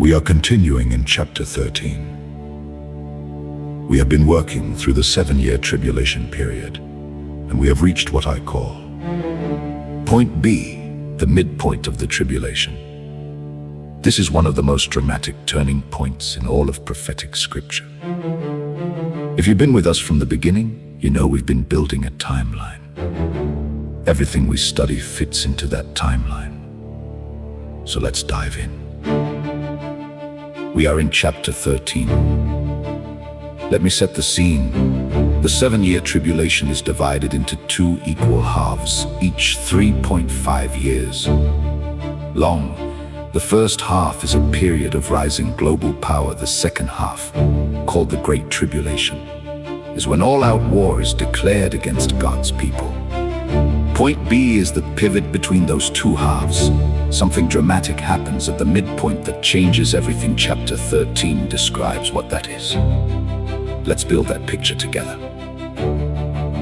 We are continuing in chapter 13. We have been working through the 7-year tribulation period, and we have reached what I call Point B, the midpoint of the tribulation. This is one of the most dramatic turning points in all of prophetic scripture. If you've been with us from the beginning, you know we've been building a timeline. Everything we study fits into that timeline. So let's dive in. We are in chapter 13. Let me set the scene. The 7-year tribulation is divided into 2 equal halves, each 3.5 years long. The first half is a period of rising global power. The second half, called the Great Tribulation, is when all-out war is declared against God's people. Point B is the pivot between those 2 halves. Something dramatic happens at the midpoint that changes everything. Chapter 13 describes what that is. Let's build that picture together.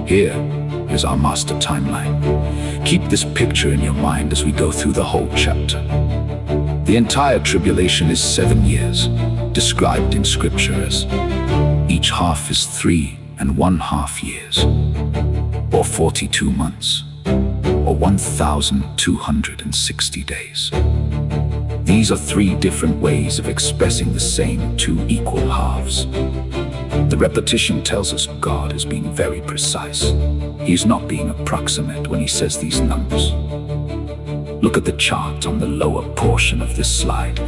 Here is our master timeline. Keep this picture in your mind as we go through the whole chapter. The entire tribulation is 7 years, described in scripture as each half is 3½ years, or 42 months, or 1,260 days. These are 3 different ways of expressing the same 2 equal halves. The repetition tells us God is being very precise. He is not being approximate when he says these numbers. Look at the chart on the lower portion of this slide.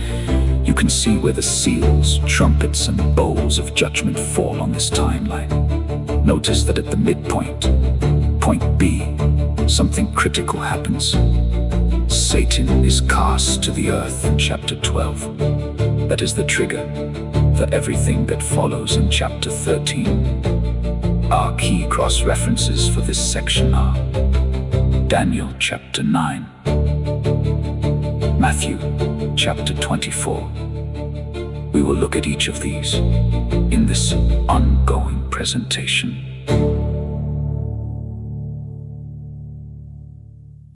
You can see where the seals, trumpets, and bowls of judgment fall on this timeline. Notice that at the midpoint, point B, something critical happens. Satan is cast to the earth in chapter 12. That is the trigger for everything that follows in chapter 13. Our key cross-references for this section are Daniel chapter 9, Matthew chapter 24. We will look at each of these in this ongoing presentation.